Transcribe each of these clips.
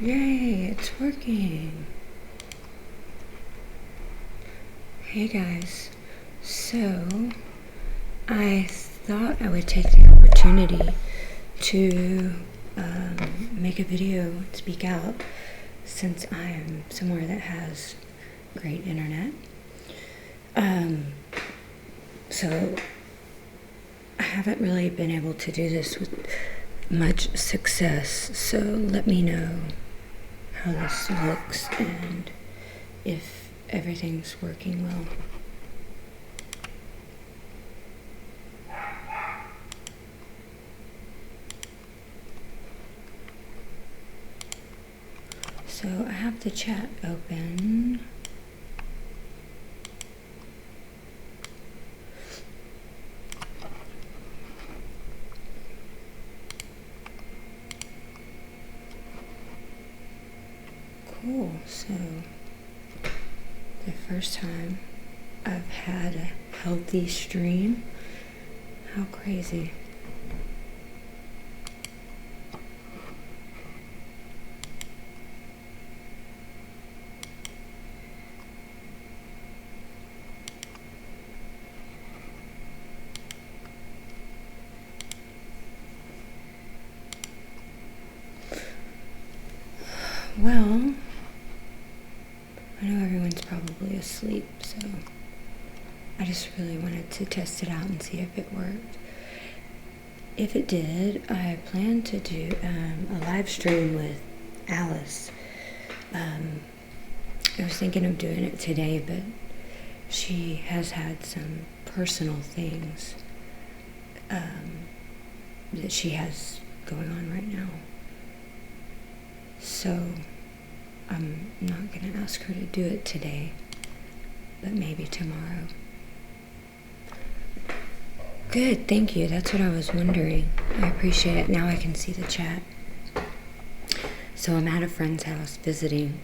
Yay, it's working. Hey guys, so I thought I would take the opportunity to make a video and speak out since I am somewhere that has great internet. So I haven't really been able to do this with much success, so let me know how this looks and if everything's working well. So I have the chat open. Cool, so the first time I've had a healthy stream. How crazy. Well, I know everyone's probably asleep, so I just really wanted to test it out and see if it worked. If it did, I plan to do a live stream with Alice. I was thinking of doing it today, but she has had some personal things that she has going on right now. So I'm not going to ask her to do it today, but maybe tomorrow. Good, thank you. That's what I was wondering. I appreciate it. Now I can see the chat. So I'm at a friend's house visiting,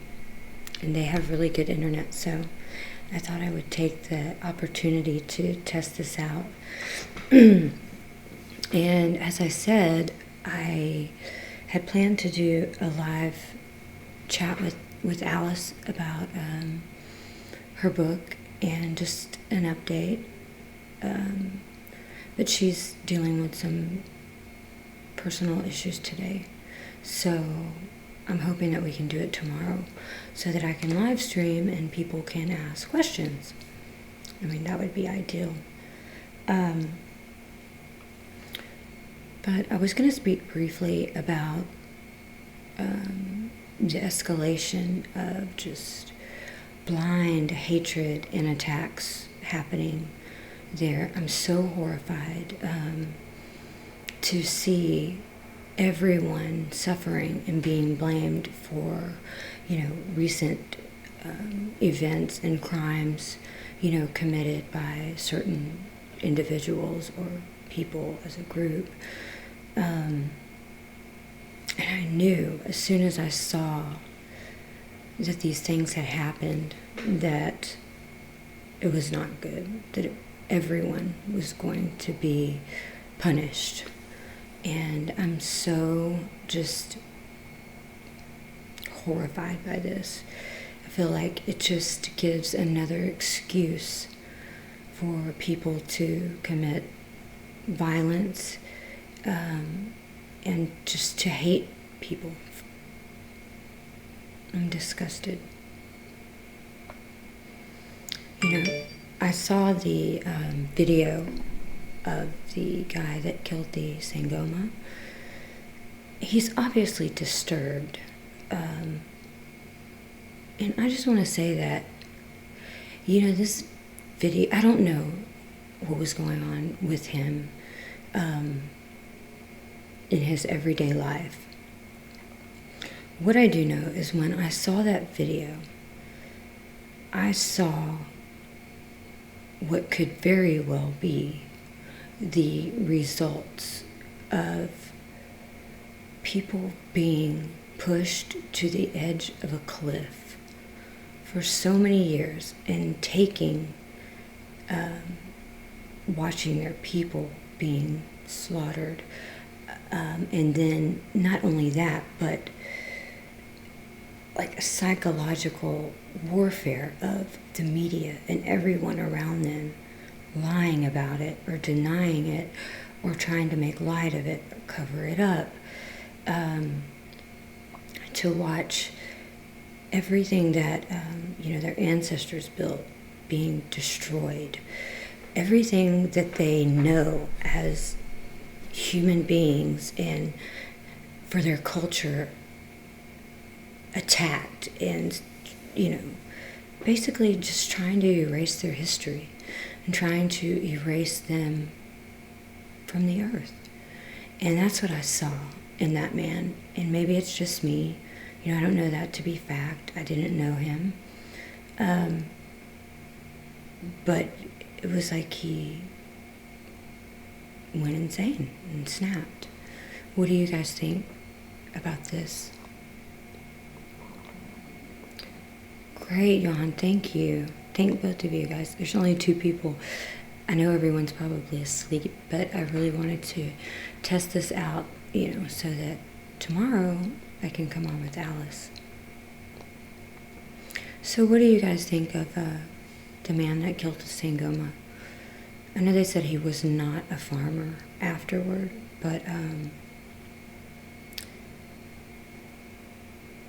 and they have really good internet, so I thought I would take the opportunity to test this out. And as I said, I had planned to do a live chat with Alice about her book and just an update. But she's dealing with some personal issues today. So I'm hoping that we can do it tomorrow so that I can live stream and people can ask questions. I mean, that would be ideal. But I was going to speak briefly about the escalation of just blind hatred and attacks happening there. I'm so horrified to see everyone suffering and being blamed for, recent events and crimes, committed by certain individuals or people as a group. And I knew as soon as I saw that these things had happened that it was not good, that everyone was going to be punished. And I'm so just horrified by this. I feel like it just gives another excuse for people to commit violence and just to hate people. I'm disgusted. I saw the video of the guy that killed the Sangoma. He's obviously disturbed. And I just want to say that, this video, I don't know what was going on with him in his everyday life. What I do know is when I saw that video, I saw what could very well be the results of people being pushed to the edge of a cliff for so many years and watching their people being slaughtered. And then not only that, but like a psychological warfare of the media and everyone around them lying about it or denying it or trying to make light of it or cover it up. To watch everything that their ancestors built being destroyed, everything that they know as human beings and for their culture attacked, and basically just trying to erase their history and trying to erase them from the earth. And that's what I saw in that man. And maybe it's just me. I don't know that to be fact. I didn't know him. But it was like he went insane and snapped. What do you guys think about this? Great, Johan. Thank you. Thank both of you guys. There's only 2 people. I know everyone's probably asleep, but I really wanted to test this out, so that tomorrow I can come on with Alice. So what do you guys think of the man that killed the Sangoma? I know they said he was not a farmer afterward, but I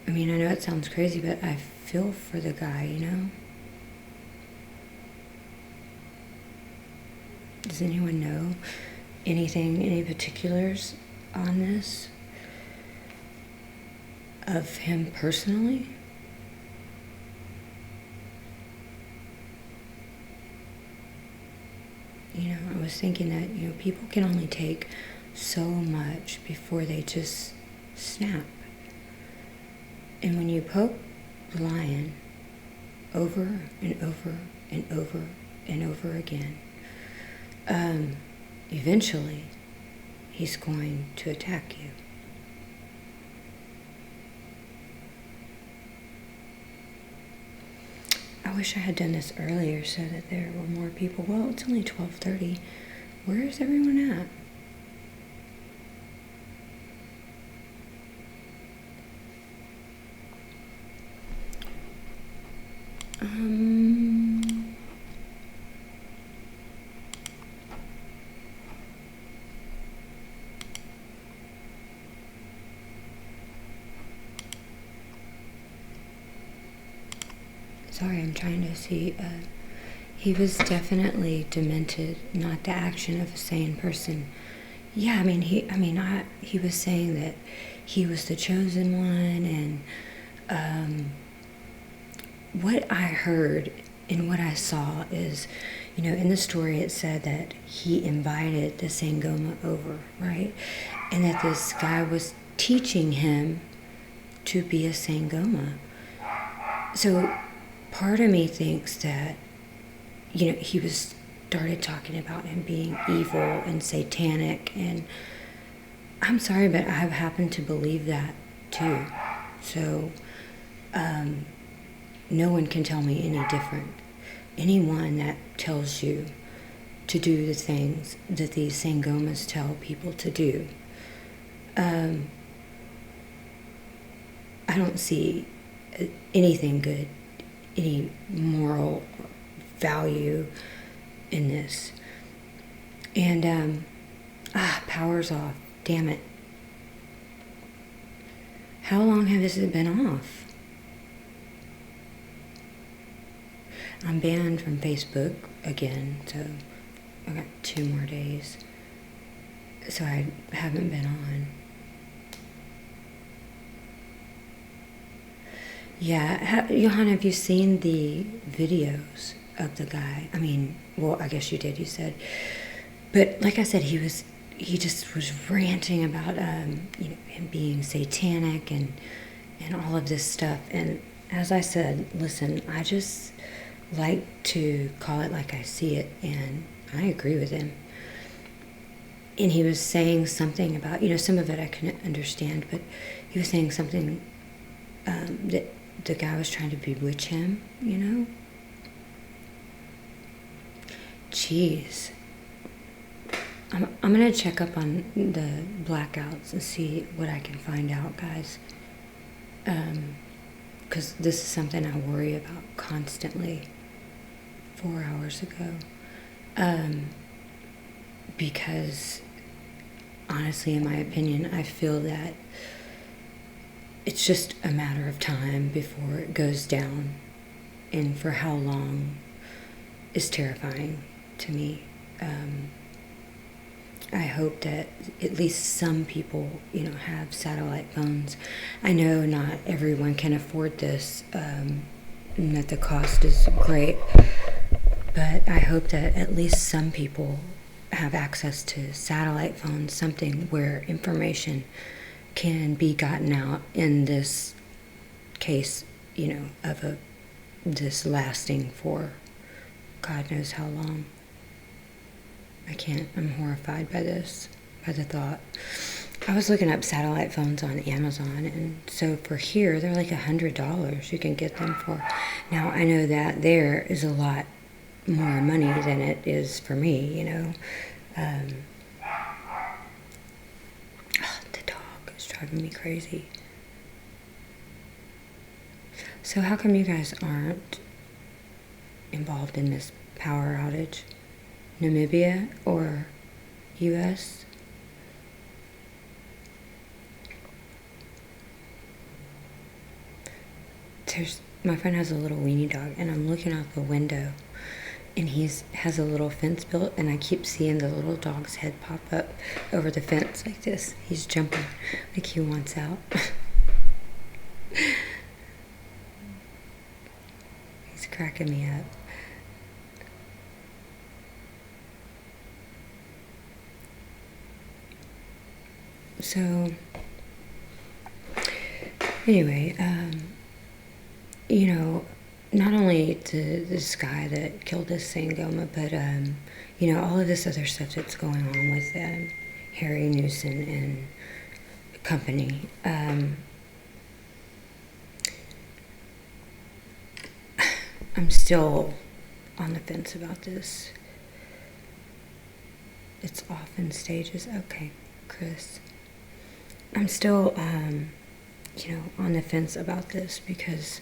know it sounds crazy, but I feel for the guy, Does anyone know any particulars on this? Of him personally? I was thinking that, people can only take so much before they just snap. And when you poke the lion over and over and over and over again, eventually he's going to attack you. I wish I had done this earlier so that there were more people. Well, it's only 12:30. Where is everyone at? Sorry, I'm trying to see. He was definitely demented, not the action of a sane person. Yeah, he was saying that he was the chosen one, and what I heard and what I saw is, in the story it said that he invited the Sangoma over, right? And that this guy was teaching him to be a Sangoma. So part of me thinks that, he started talking about him being evil and satanic, and I'm sorry, but I've happened to believe that too. So, no one can tell me any different. Anyone that tells you to do the things that these Sangomas tell people to do, I don't see anything good, any moral value in this. And power's off. Damn it. How long has this been off? I'm banned from Facebook again, so I got 2 more days. So I haven't been on. Yeah, Johan, have you seen the videos of the guy? I guess you did, you said. But like I said, he just was ranting about him being satanic and all of this stuff. And as I said, listen, I just like to call it like I see it, and I agree with him. And he was saying something about, some of it I couldn't understand, but he was saying something that the guy was trying to bewitch him, Jeez. I'm going to check up on the blackouts and see what I can find out, guys. because this is something I worry about constantly. 4 hours ago. Because honestly, in my opinion, I feel that it's just a matter of time before it goes down. And for how long is terrifying to me. I hope that at least some people, have satellite phones. I know not everyone can afford this, and that the cost is great, but I hope that at least some people have access to satellite phones, something where information can be gotten out in this case, of this lasting for God knows how long. I'm horrified by this, by the thought. I was looking up satellite phones on Amazon, and so for here, they're like $100 you can get them for. Now, I know that there is a lot more money than it is for me, the dog is driving me crazy. So how come you guys aren't involved in this power outage? Namibia or U.S.? My friend has a little weenie dog, and I'm looking out the window, and has a little fence built, and I keep seeing the little dog's head pop up over the fence like this. He's jumping like he wants out. He's cracking me up. So, anyway, not only this guy that killed this Sangoma, but, all of this other stuff that's going on with Harry Newson and company. I'm still on the fence about this. It's off in stages. Okay, Chris. I'm still, on the fence about this because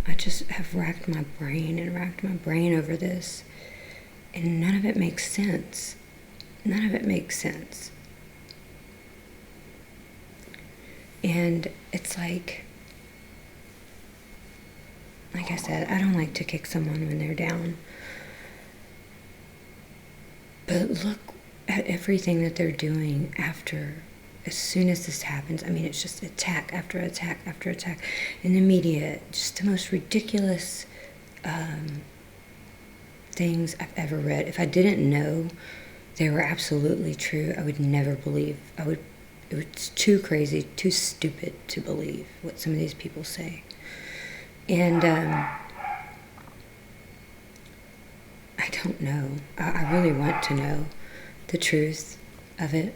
I just have racked my brain over this, and none of it makes sense. None of it makes sense. And it's like I said, I don't like to kick someone when they're down. But look at everything that they're doing as soon as this happens. I mean, it's just attack after attack after attack. In the media, just the most ridiculous things I've ever read. If I didn't know they were absolutely true, I would never believe. It's too crazy, too stupid to believe what some of these people say. And I don't know. I really want to know the truth of it.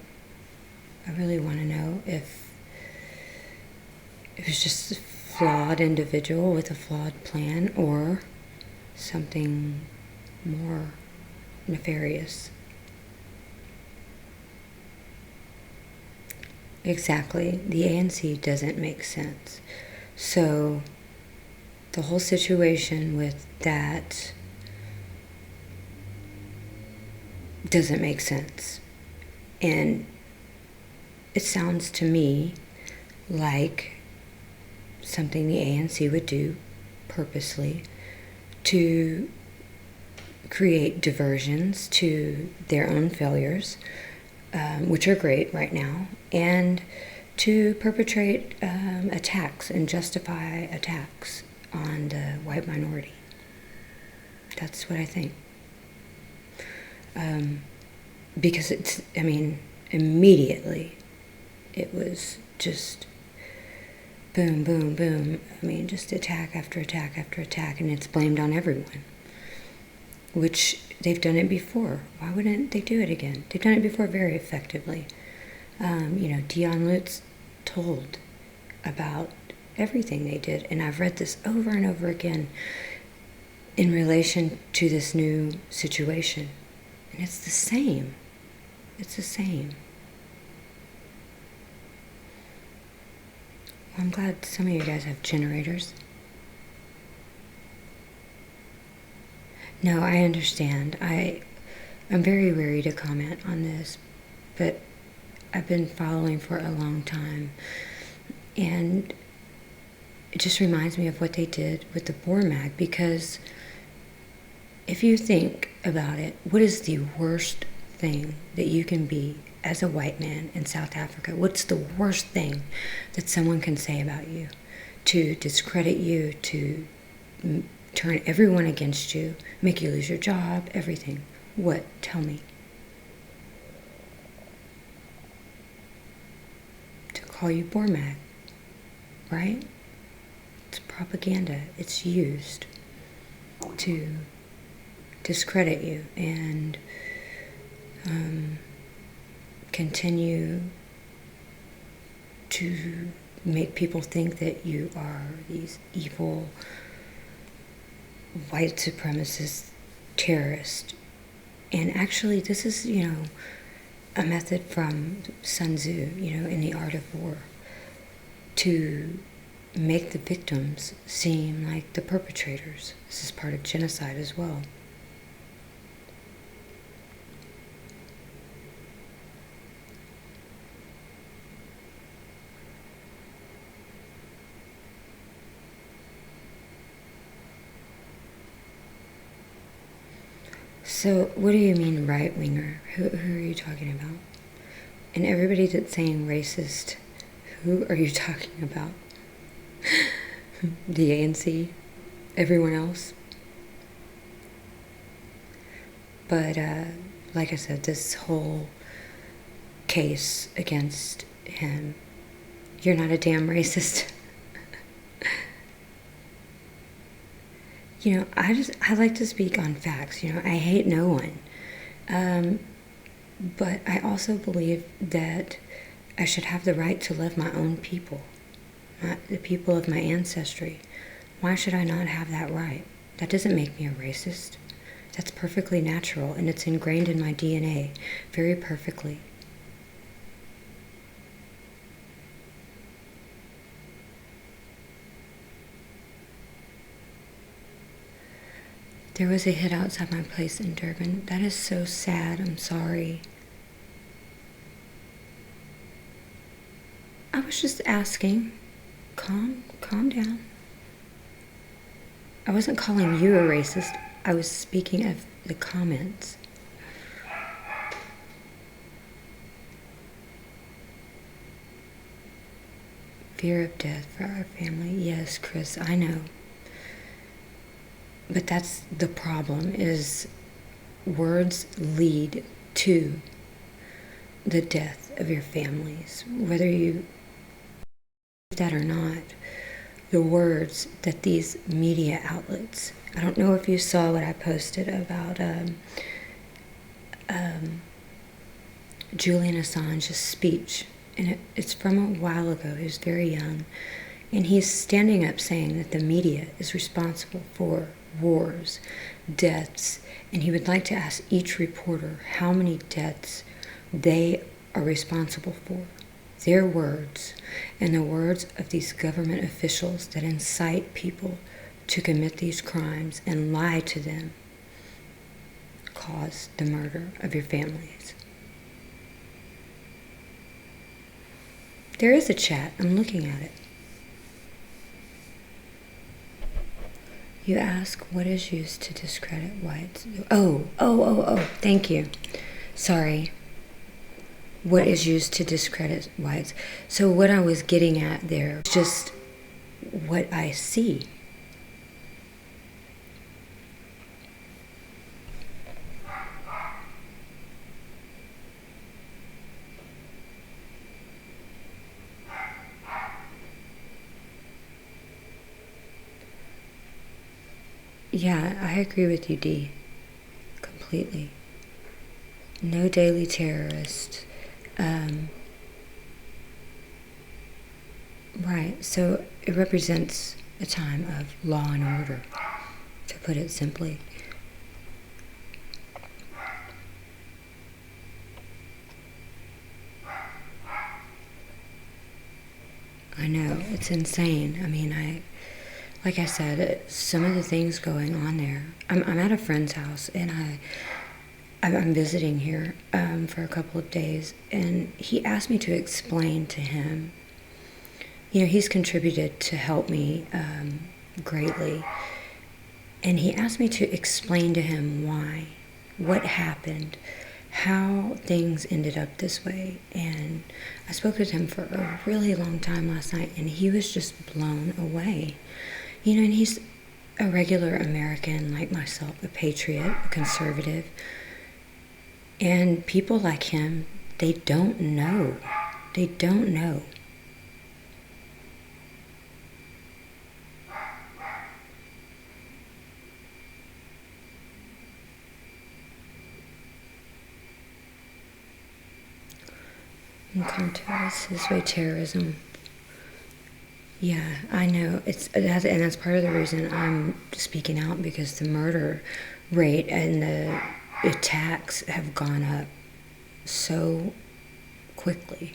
I really want to know if it was just a flawed individual with a flawed plan or something more nefarious. Exactly. The ANC doesn't make sense. So the whole situation with that doesn't make sense. And it sounds to me like something the ANC would do purposely to create diversions to their own failures, which are great right now, and to perpetrate attacks and justify attacks on the white minority. That's what I think. Because immediately it was just boom, boom, boom. Just attack after attack after attack, and it's blamed on everyone. Which they've done it before. Why wouldn't they do it again? They've done it before very effectively. Dion Lutz told about everything they did, and I've read this over and over again in relation to this new situation. And it's the same. It's the same. I'm glad some of you guys have generators. No, I understand. I'm very wary to comment on this, but I've been following for a long time, and it just reminds me of what they did with the Boer mag, because if you think about it, what is the worst thing that you can be as a white man in South Africa? What's the worst thing that someone can say about you? To discredit you, to turn everyone against you, make you lose your job, everything. What? Tell me. To call you Boer mag, right? It's propaganda. It's used to discredit you and continue to make people think that you are these evil white supremacist terrorists. And actually, this is, a method from Sun Tzu, in The Art of War, to make the victims seem like the perpetrators. This is part of genocide as well. So, what do you mean right-winger? Who are you talking about? And everybody that's saying racist, who are you talking about? The ANC? Everyone else? But, like I said, this whole case against him, you're not a damn racist. I like to speak on facts. I hate no one. But I also believe that I should have the right to love my own people, the people of my ancestry. Why should I not have that right? That doesn't make me a racist. That's perfectly natural, and it's ingrained in my DNA very perfectly. There was a hit outside my place in Durban. That is so sad. I'm sorry. I was just asking. Calm down. I wasn't calling you a racist. I was speaking of the comments. Fear of death for our family. Yes, Chris, I know. But that's the problem, is words lead to the death of your families. Whether you believe that or not, the words that these media outlets, I don't know if you saw what I posted about Julian Assange's speech, and it's from a while ago. He was very young, and he's standing up saying that the media is responsible for wars, deaths, and he would like to ask each reporter how many deaths they are responsible for. Their words and the words of these government officials that incite people to commit these crimes and lie to them cause the murder of your families. There is a chat. I'm looking at it. You ask what is used to discredit whites. Oh, thank you. Sorry. What is used to discredit whites? So what I was getting at there is just what I see. Yeah, I agree with you, Dee. Completely. No daily terrorist. Right, so it represents a time of law and order, to put it simply. I know, it's insane. I mean, like I said, some of the things going on there. I'm at a friend's house, and I'm visiting here for a couple of days, and he asked me to explain to him. You know, he's contributed to help me greatly, and he asked me to explain to him why, what happened, how things ended up this way. And I spoke with him for a really long time last night, and he was just blown away. You know, and he's a regular American like myself, a patriot, a conservative. And people like him, they don't know. They don't know. And come to us this way, terrorism. Yeah, I know. And that's part of the reason I'm speaking out, because the murder rate and the attacks have gone up so quickly.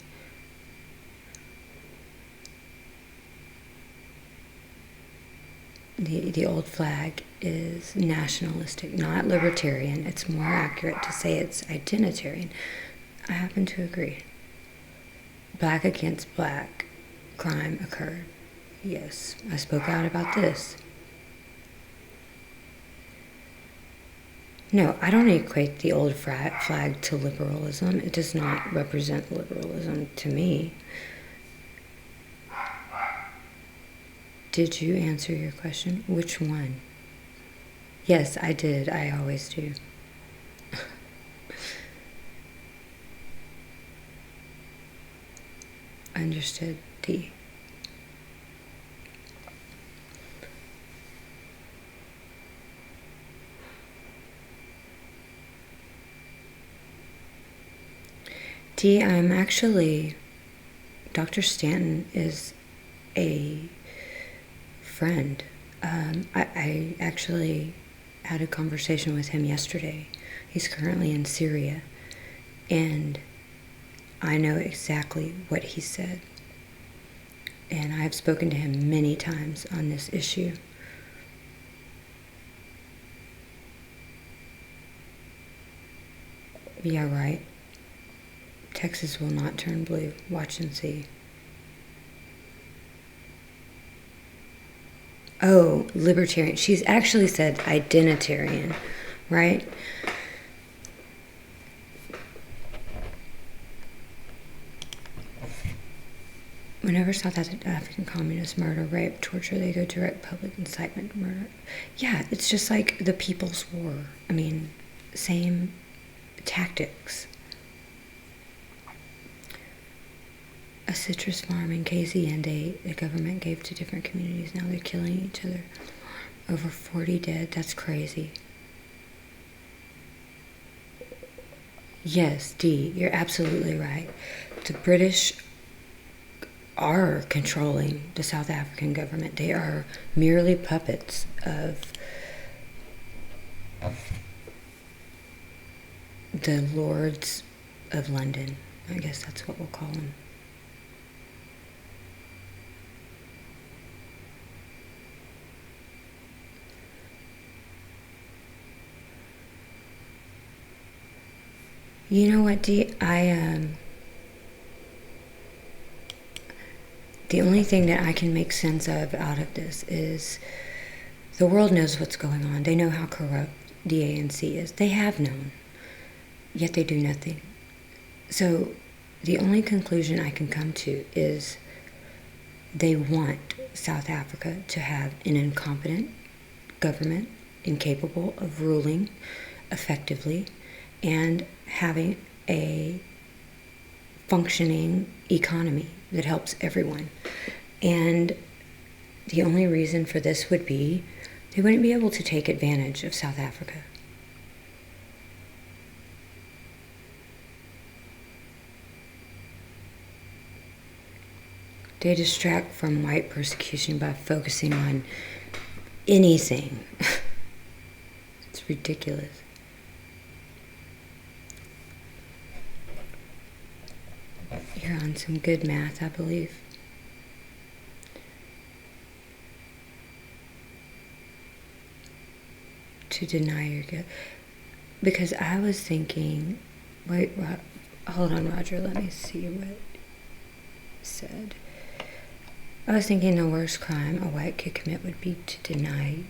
The old flag is nationalistic, not libertarian. It's more accurate to say it's identitarian. I happen to agree. Black against black crime occurred. Yes, I spoke out about this. No, I don't equate the old flag to liberalism. It does not represent liberalism to me. Did you answer your question? Which one? Yes, I did. I always do. Understood, D. D, I'm actually, Dr. Stanton is a friend. I actually had a conversation with him yesterday. He's currently in Syria, and I know exactly what he said. And I've spoken to him many times on this issue. Yeah, right. Texas will not turn blue. Watch and see. Oh, libertarian. She's actually said identitarian, right? Whenever South African communists murder, rape, torture, they go direct public incitement to murder. Yeah, it's just like the People's War. I mean, same tactics. A citrus farm in KZN, the government gave to different communities. Now they're killing each other. Over 40 dead. That's crazy. Yes, D, you're absolutely right. The British are controlling the South African government. They are merely puppets of the Lords of London. I guess that's what we'll call them. You know what, Dee? The only thing that I can make sense of out of this is the world knows what's going on. They know how corrupt the ANC is. They have known, yet they do nothing. So the only conclusion I can come to is they want South Africa to have an incompetent government, incapable of ruling effectively, and having a functioning economy that helps everyone. And the only reason for this would be they wouldn't be able to take advantage of South Africa. They distract from white persecution by focusing on anything. It's ridiculous. You're on some good math, I believe. to deny your guilt. Because I was thinking, wait, hold on, Roger, let me see what it said. I was thinking the worst crime a white could commit would be to deny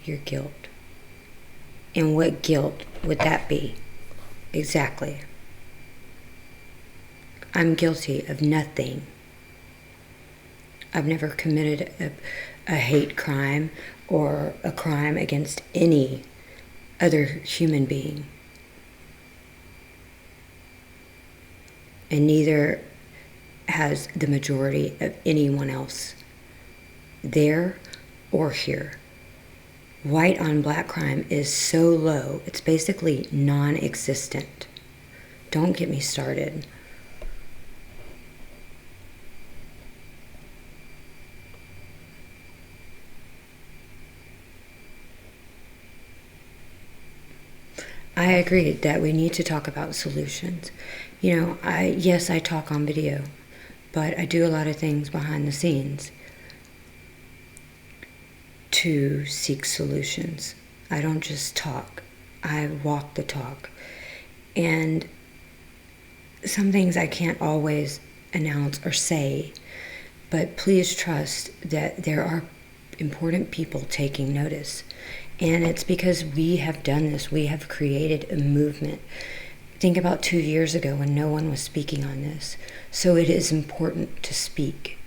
your guilt. And what guilt would that be? Exactly. I'm guilty of nothing. I've never committed a hate crime or a crime against any other human being. And neither has the majority of anyone else there or here. White on black crime is so low, it's basically non-existent. Don't get me started. I agree that we need to talk about solutions. You know, I talk on video, but I do a lot of things behind the scenes to seek solutions. I don't just talk, I walk the talk. And some things I can't always announce or say, but please trust that there are important people taking notice. And it's because we have done this. We have created a movement. Think about 2 years ago when no one was speaking on this. So it is important to speak.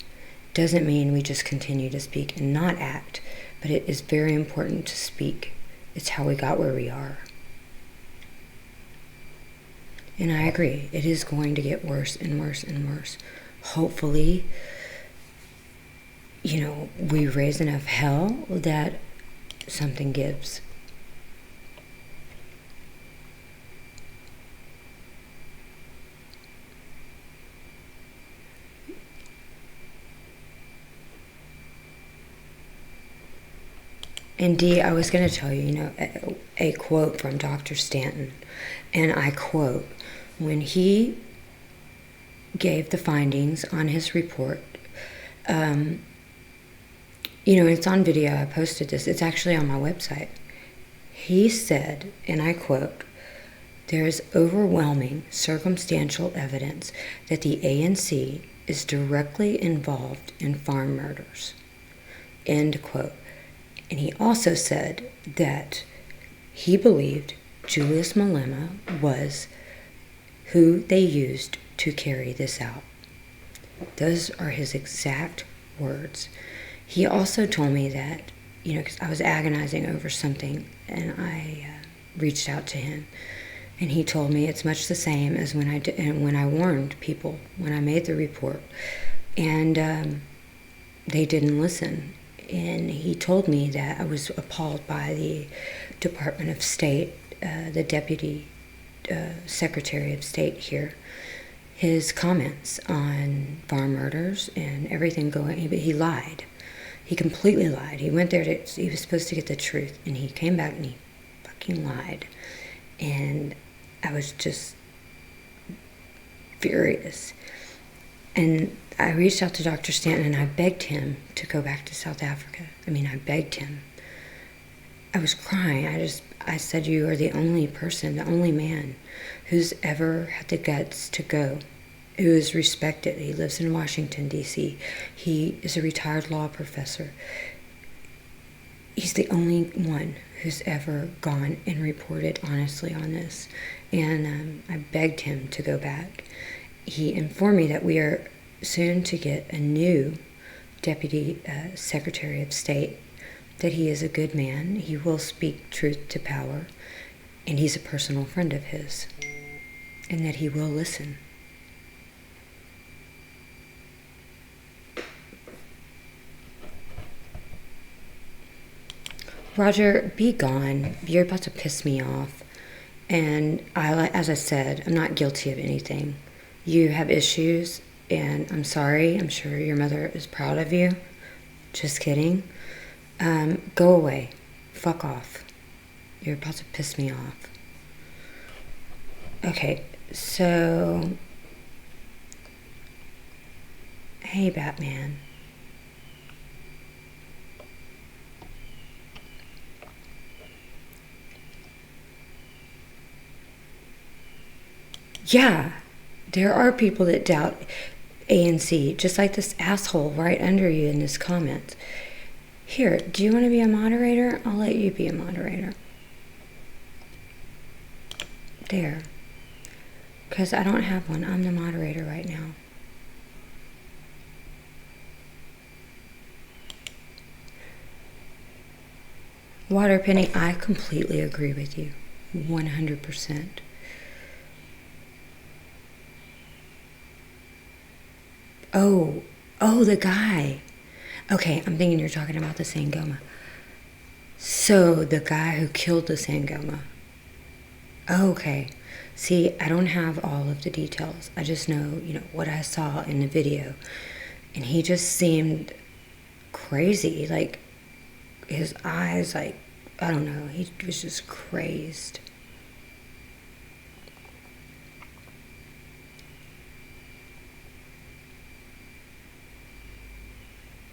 Doesn't mean we just continue to speak and not act, but it is very important to speak. It's how we got where we are. And I agree, it is going to get worse and worse and worse. Hopefully, we raise enough hell that something gives. And Dee, I was going to tell you, a quote from Dr. Stanton, and I quote, when he gave the findings on his report, it's on video, I posted this, it's actually on my website. He said, and I quote, "There is overwhelming circumstantial evidence that the ANC is directly involved in farm murders," end quote. And he also said that he believed Julius Malema was who they used to carry this out. Those are his exact words. He also told me that, because I was agonizing over something, and I reached out to him, and he told me it's much the same as when I warned people, when I made the report, and they didn't listen. And he told me that I was appalled by the Department of State, the Deputy Secretary of State here, his comments on farm murders and everything going. But he lied. He completely lied. He went there he was supposed to get the truth, and he came back and he fucking lied. And I was just furious. And I reached out to Dr. Stanton and I begged him to go back to South Africa. I begged him. I was crying. I said, you are the only person, the only man who's ever had the guts to go, who is respected. He lives in Washington, D.C. He is a retired law professor. He's the only one who's ever gone and reported honestly on this. And I begged him to go back. He informed me that we are soon to get a new Deputy Secretary of State, that he is a good man, he will speak truth to power, and he's a personal friend of his, and that he will listen. Roger, be gone. You're about to piss me off. And as I said, I'm not guilty of anything. You have issues, and I'm sorry. I'm sure your mother is proud of you. Just kidding. Go away. Fuck off. You're about to piss me off. Okay, so... Hey, Batman. Yeah, there are people that doubt ANC, just like this asshole right under you in this comment. Here, do you want to be a moderator? I'll let you be a moderator. There. Because I don't have one. I'm the moderator right now. Water Penny, I completely agree with you. 100%. Oh, the guy. Okay, I'm thinking you're talking about the Sangoma. So, the guy who killed the Sangoma. Okay. See, I don't have all of the details. I just know, what I saw in the video. And he just seemed crazy. Like, his eyes, like, I don't know. He was just crazed.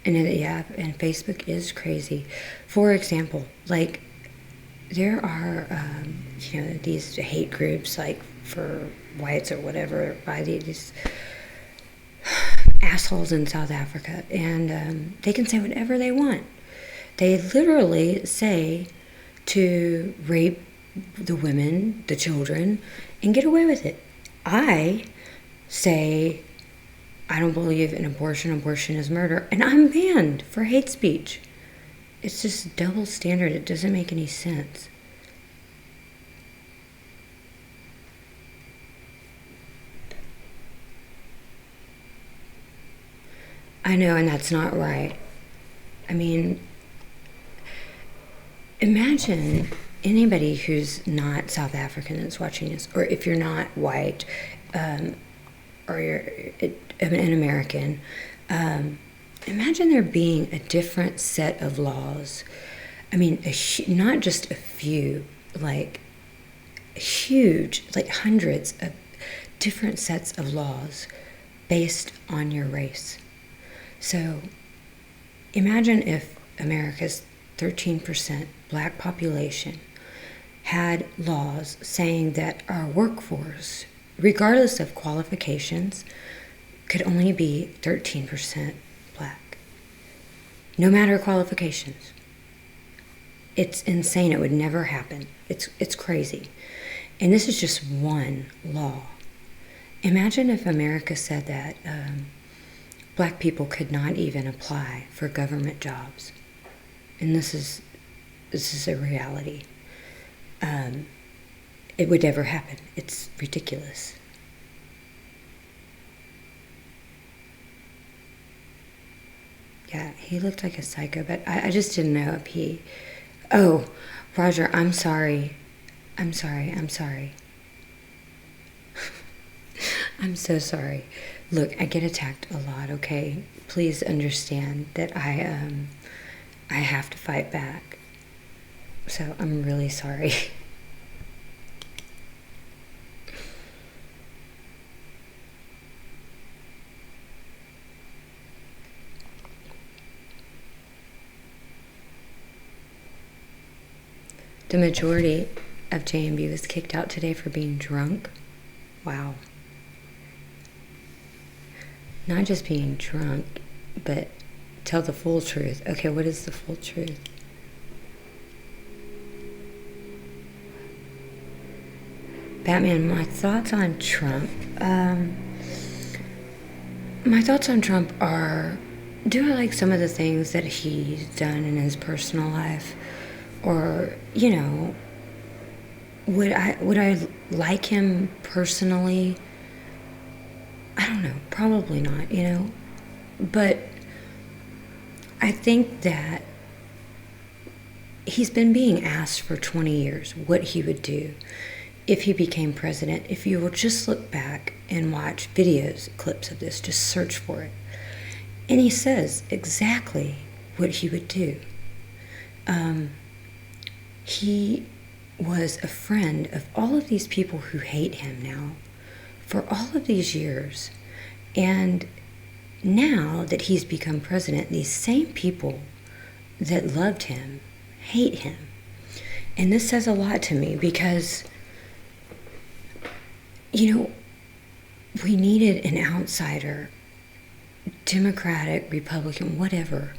And and Facebook is crazy. For example, like, there are, these hate groups, like, for whites or whatever, by these assholes in South Africa. And they can say whatever they want. They literally say to rape the women, the children, and get away with it. I say, I don't believe in abortion. Abortion is murder. And I'm banned for hate speech. It's just double standard. It doesn't make any sense. I know, and that's not right. I mean, imagine anybody who's not South African that's watching this, or if you're not white, or you're an American, imagine there being a different set of laws. I mean, not just a few, like huge, like hundreds of different sets of laws based on your race. So imagine if America's 13% black population had laws saying that our workforce, regardless of qualifications, could only be 13% black. No matter qualifications. It's insane. It would never happen. It's crazy. And this is just one law. Imagine if America said that black people could not even apply for government jobs. And this is a reality. It would never happen. It's ridiculous. Yeah, he looked like a psycho, but I just didn't know if he... Oh, Roger, I'm sorry. I'm sorry. I'm so sorry. Look, I get attacked a lot, okay? Please understand that I have to fight back. So I'm really sorry. The majority of JMB was kicked out today for being drunk. Wow. Not just being drunk, but tell the full truth. Okay, what is the full truth? Batman, my thoughts on Trump. My thoughts on Trump are, do I like some of the things that he's done in his personal life? Or, would I like him personally? I don't know, probably not, But I think that he's been being asked for 20 years what he would do if he became president. If you will just look back and watch videos, clips of this, just search for it. And he says exactly what he would do. He was a friend of all of these people who hate him now for all of these years. And now that he's become president, these same people that loved him hate him. And this says a lot to me because, we needed an outsider, Democratic, Republican, whatever.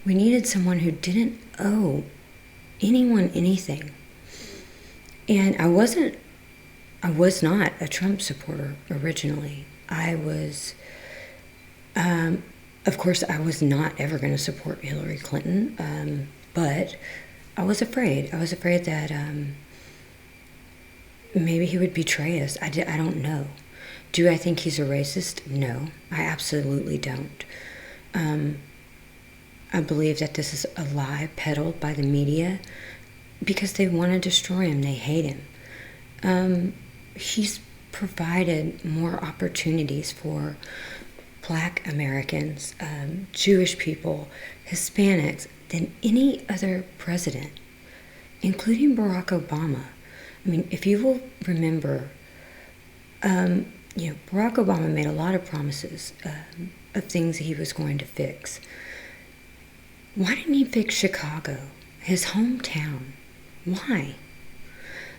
We needed someone who didn't owe anyone anything. And I was not a Trump supporter originally. Of course, I was not ever going to support Hillary Clinton, but I was afraid. I was afraid that maybe he would betray us. I don't know. Do I think he's a racist? No, I absolutely don't. I believe that this is a lie peddled by the media because they want to destroy him. They hate him. He's provided more opportunities for Black Americans, Jewish people, Hispanics than any other president, including Barack Obama. I mean, if you will remember, Barack Obama made a lot of promises of things he was going to fix. Why didn't he fix Chicago, his hometown? Why?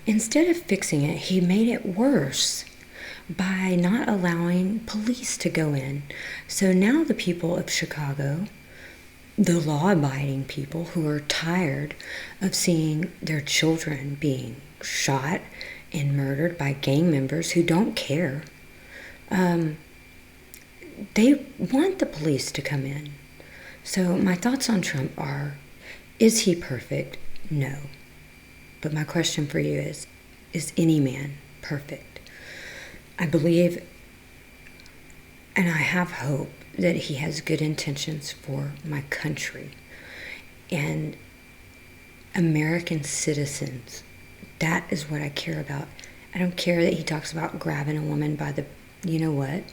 Instead of fixing it, he made it worse by not allowing police to go in. So now the people of Chicago, the law-abiding people who are tired of seeing their children being shot and murdered by gang members who don't care, they want the police to come in. So my thoughts on Trump are, is he perfect? No. But my question for you is any man perfect? I believe and I have hope that he has good intentions for my country and American citizens. That is what I care about. I don't care that he talks about grabbing a woman by the, you know what?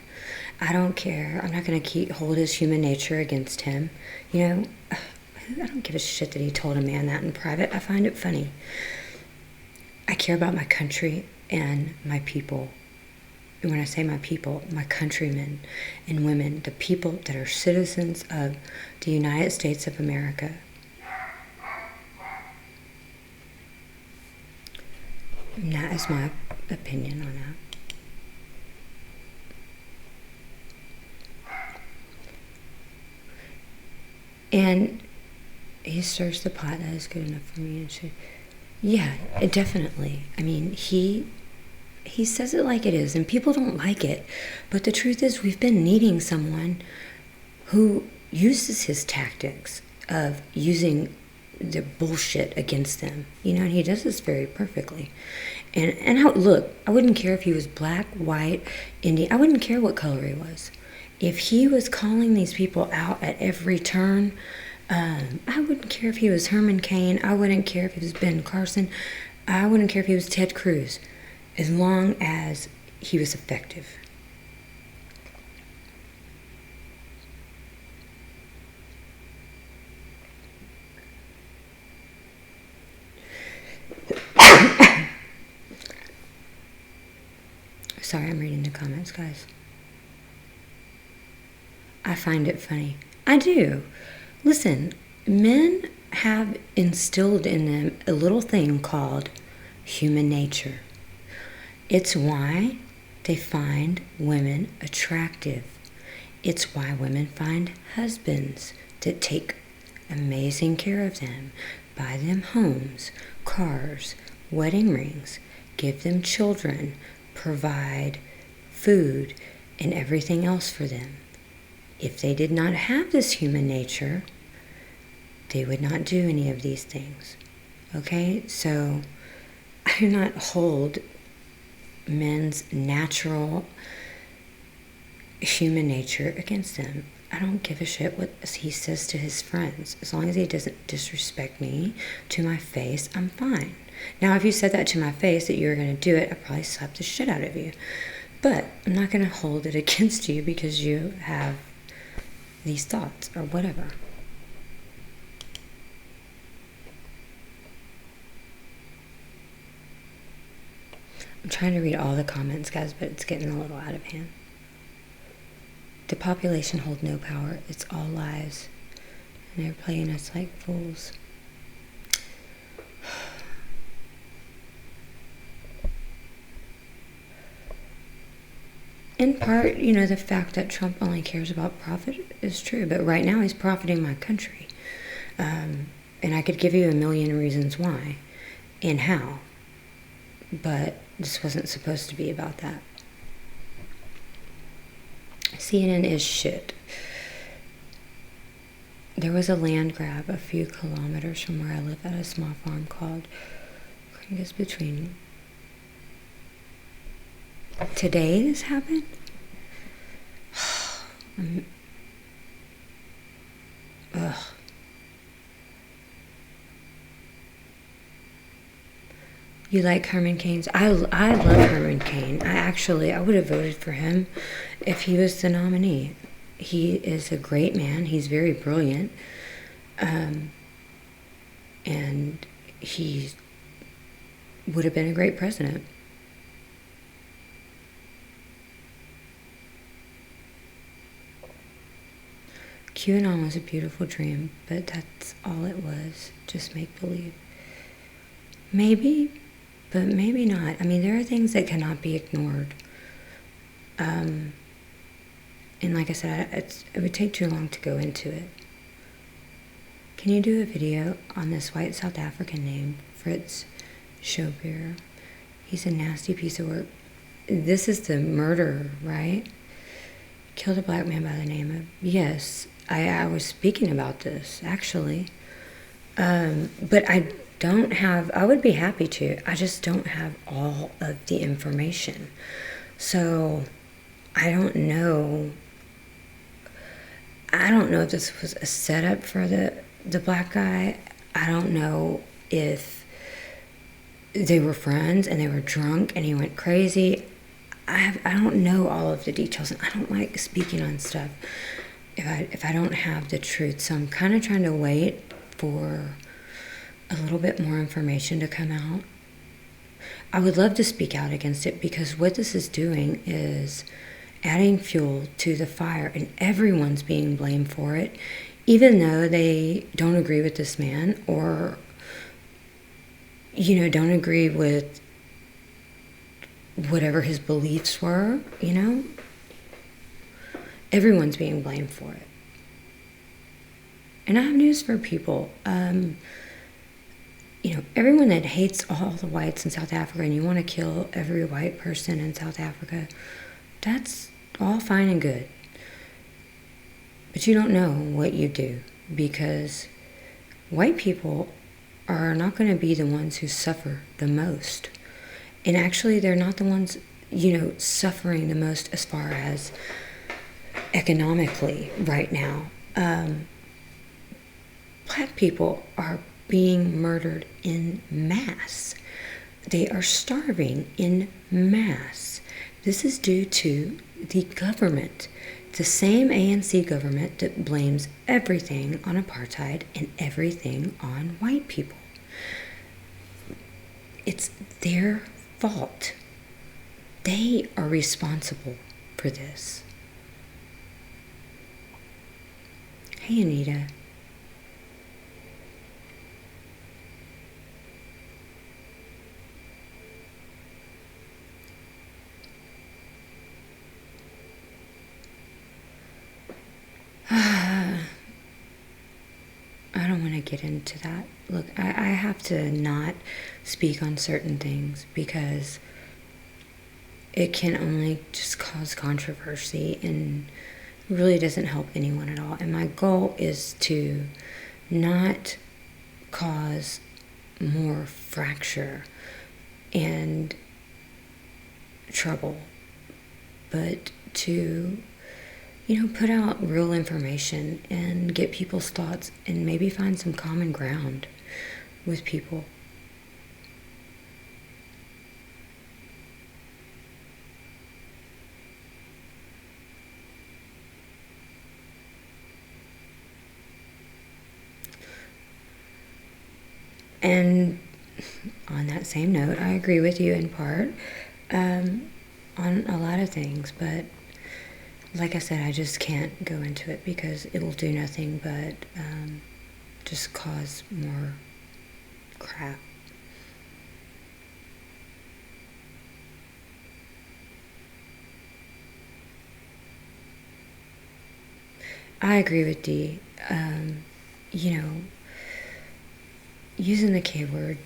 I don't care. I'm not going to hold his human nature against him. I don't give a shit that he told a man that in private. I find it funny. I care about my country and my people. And when I say my people, my countrymen and women, the people that are citizens of the United States of America. And that is my opinion on that. And he stirs the pot. That is good enough for me. And yeah, definitely. I mean, he says it like it is, and people don't like it. But the truth is, we've been needing someone who uses his tactics of using the bullshit against them. And he does this very perfectly. And look, I wouldn't care if he was black, white, Indian. I wouldn't care what color he was. If he was calling these people out at every turn, I wouldn't care if he was Herman Cain. I wouldn't care if he was Ben Carson. I wouldn't care if he was Ted Cruz, as long as he was effective. Sorry, I'm reading the comments, guys. I find it funny. I do. Listen, men have instilled in them a little thing called human nature. It's why they find women attractive. It's why women find husbands that take amazing care of them, buy them homes, cars, wedding rings, give them children, provide food, and everything else for them. If they did not have this human nature, they would not do any of these things. Okay? So I do not hold men's natural human nature against them. I don't give a shit what he says to his friends. As long as he doesn't disrespect me to my face, I'm fine. Now, if you said that to my face, that you were going to do it, I'd probably slap the shit out of you. But I'm not going to hold it against you because you have these thoughts or whatever. I'm trying to read all the comments, guys, but it's getting a little out of hand. The population hold no power. It's all lies. And they're playing us like fools. in part, the fact that Trump only cares about profit is true, but right now he's profiting my country. And I could give you a million reasons why and how, but this wasn't supposed to be about that. CNN is shit. There was a land grab a few kilometers from where I live at a small farm called, I think it's between. Today this happened? Ugh. You like Herman Cain's? I love Herman Cain. I would have voted for him if he was the nominee. He is a great man. He's very brilliant. And he would have been a great president. QAnon was a beautiful dream, but that's all it was. Just make believe. Maybe, but maybe not. I mean, there are things that cannot be ignored. And like I said, it would take too long to go into it. Can you do a video on this white South African named Fritz Schober? He's a nasty piece of work. This is the murderer, right? Killed a black man by the name of... Yes, I was speaking about this, actually. But I don't have... I would be happy to. I just don't have all of the information. So, I don't know... I don't know if this was a setup for the black guy. I don't know if they were friends and they were drunk and he went crazy. I don't know all of the details, and I don't like speaking on stuff if I don't have the truth. So I'm kind of trying to wait for a little bit more information to come out. I would love to speak out against it, because what this is doing is adding fuel to the fire, and everyone's being blamed for it, even though they don't agree with this man or, don't agree with whatever his beliefs were, Everyone's being blamed for it. And I have news for people. Everyone that hates all the whites in South Africa and you want to kill every white person in South Africa, that's all fine and good. But you don't know what you do, because white people are not going to be the ones who suffer the most. And actually, they're not the ones, suffering the most as far as economically right now. Black people are being murdered in mass. They are starving in mass. This is due to the government, the same ANC government that blames everything on apartheid and everything on white people. It's their fault. They are responsible for this. Hey, Anita. I don't want to get into that. Look, I have to not speak on certain things, because it can only just cause controversy and really doesn't help anyone at all. And my goal is to not cause more fracture and trouble, but to put out real information and get people's thoughts and maybe find some common ground with people. And on that same note, I agree with you in part on a lot of things, but like I said, I just can't go into it because it will do nothing but just cause more crap. I agree with Dee. You know, using the K word,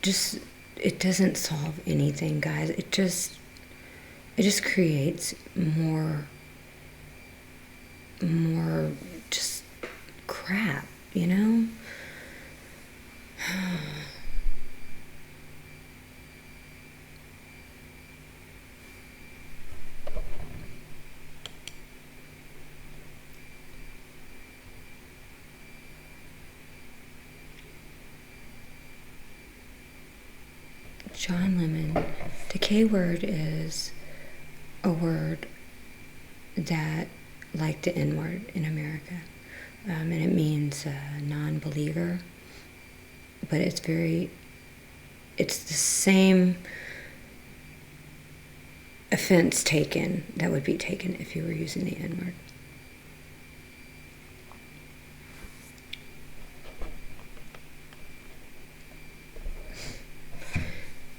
just, it doesn't solve anything, guys. It just creates more just crap, you know? John Lemon, the K word is a word that, like the N word in America, and it means non-believer, but it's the same offense taken that would be taken if you were using the N word.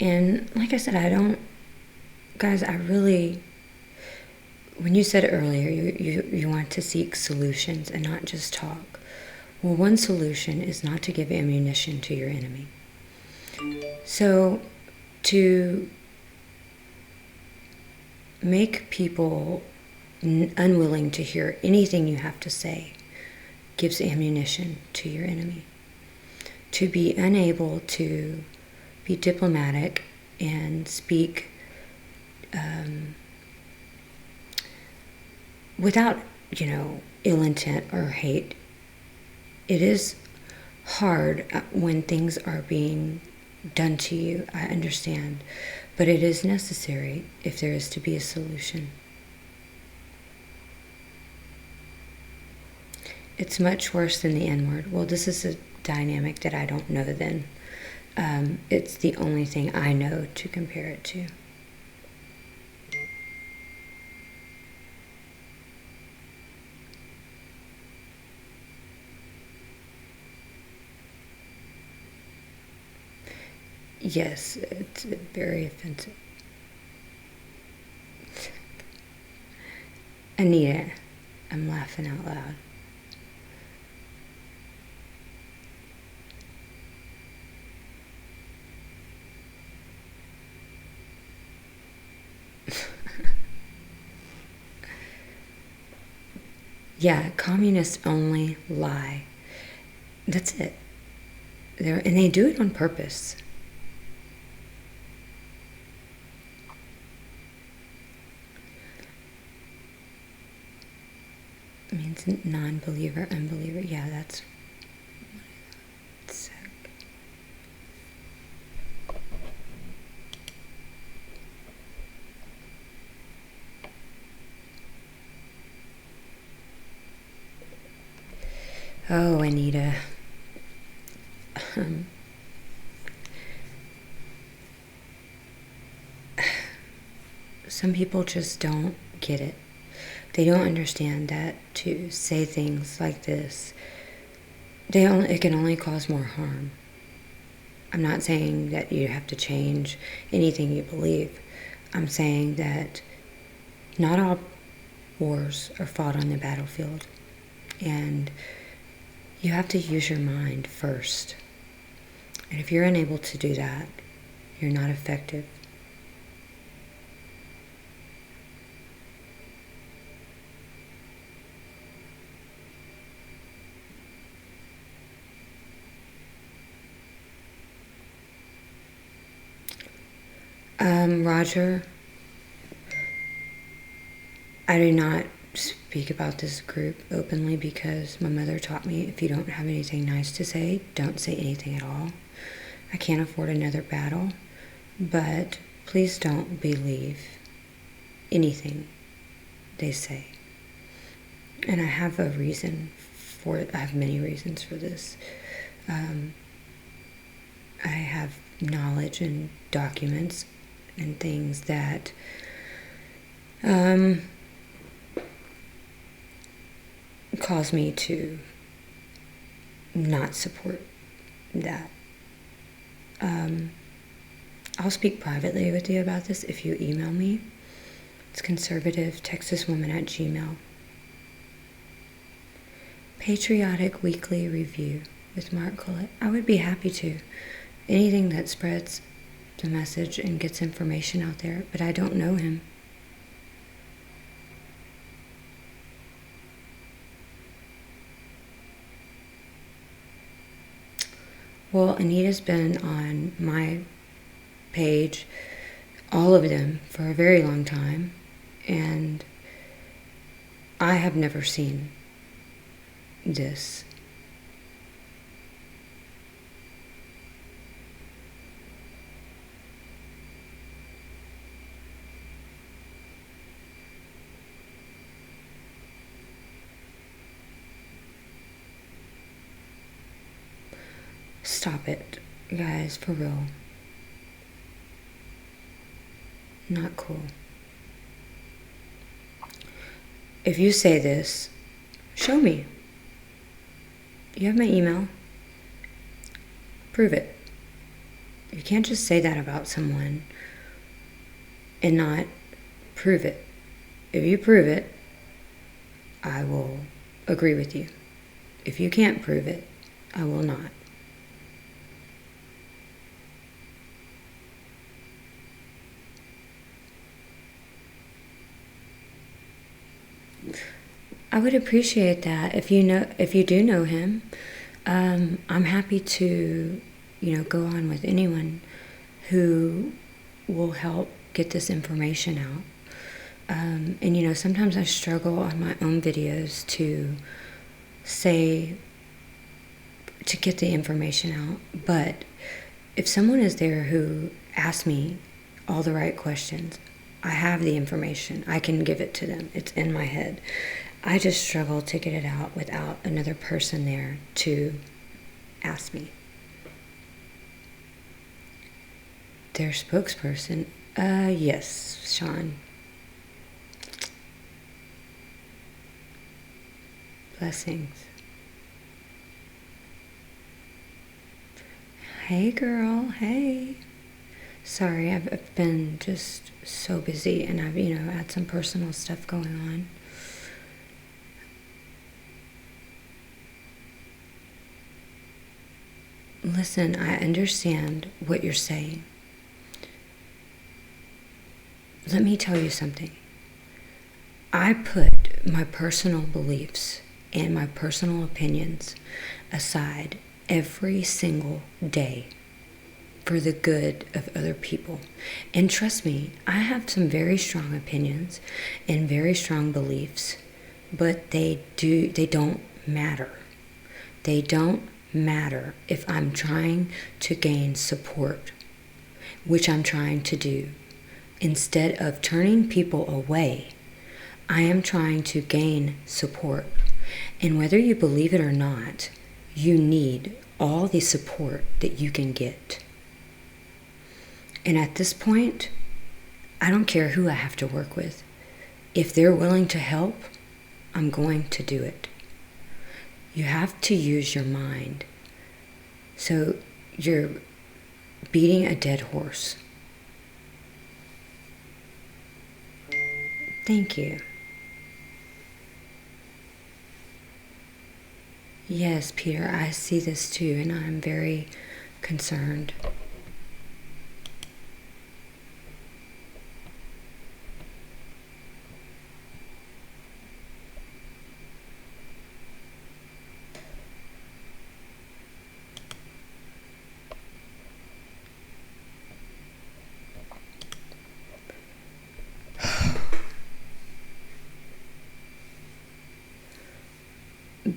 And like I said, guys, I really, when you said earlier, you want to seek solutions and not just talk. Well, one solution is not to give ammunition to your enemy. So to make people unwilling to hear anything you have to say gives ammunition to your enemy. To be unable to be diplomatic and speak without, ill intent or hate. It is hard when things are being done to you, I understand, but it is necessary if there is to be a solution. It's much worse than the N-word. Well, this is a dynamic that I don't know then. It's the only thing I know to compare it to. Yes, it's very offensive. Anita, I'm laughing out loud. Yeah, communists only lie. That's it. And they do it on purpose. It means non-believer, unbeliever. Yeah, that's sick. Oh, Anita. Some people just don't get it. They don't understand that to say things like this, it can only cause more harm. I'm not saying that you have to change anything you believe. I'm saying that not all wars are fought on the battlefield. And you have to use your mind first. And if you're unable to do that, you're not effective. Roger, I do not speak about this group openly because my mother taught me if you don't have anything nice to say, don't say anything at all. I can't afford another battle, but please don't believe anything they say. And I have a reason for it. I have many reasons for this. I have knowledge and documents and things that cause me to not support that. I'll speak privately with you about this if you email me. It's conservativetexaswoman@gmail.com. Patriotic Weekly Review with Mark Collett. I would be happy to. Anything that spreads the message and gets information out there, but I don't know him. Well, Anita's been on my page, all of them, for a very long time, and I have never seen this. Stop it, guys, for real. Not cool. If you say this, show me. You have my email. Prove it. You can't just say that about someone and not prove it. If you prove it, I will agree with you. If you can't prove it, I will not. I would appreciate that if you do know him. I'm happy to, go on with anyone who will help get this information out. And sometimes I struggle on my own videos to get the information out. But if someone is there who asks me all the right questions, I have the information. I can give it to them. It's in my head. I just struggle to get it out without another person there to ask me. Their spokesperson? Yes, Sean. Blessings. Hey, girl. Hey. Sorry, I've been just so busy, and I've, had some personal stuff going on. Listen, I understand what you're saying. Let me tell you something. I put my personal beliefs and my personal opinions aside every single day for the good of other people. And trust me, I have some very strong opinions and very strong beliefs, but they don't matter. They don't matter if I'm trying to gain support, which I'm trying to do. Instead of turning people away, I am trying to gain support. And whether you believe it or not, you need all the support that you can get. And at this point, I don't care who I have to work with. If they're willing to help, I'm going to do it. You have to use your mind. So you're beating a dead horse. Thank you. Yes, Peter, I see this too, and I'm very concerned.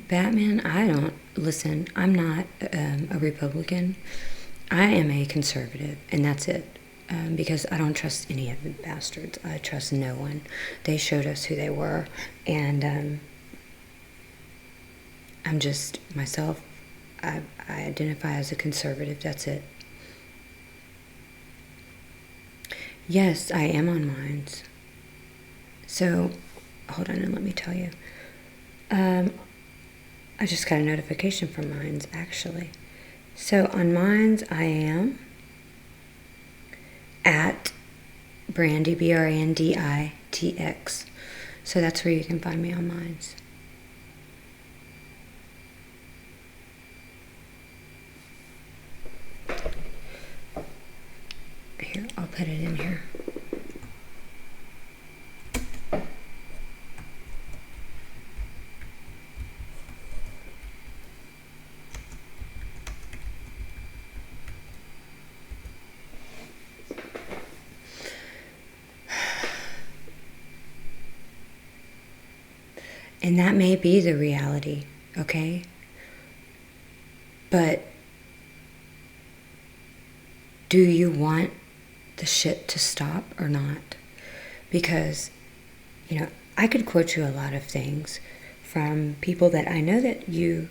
Batman, listen, I'm not a Republican. I am a conservative, and that's it. Because I don't trust any of the bastards. I trust no one. They showed us who they were, and I'm just myself. I identify as a conservative, that's it. Yes, I am on Minds. So, hold on and let me tell you. I just got a notification from Minds, actually. So on Minds, I am at Brandy, BRANDITX. So that's where you can find me on Minds. And that may be the reality, okay? But do you want the shit to stop or not? Because, I could quote you a lot of things from people that I know that you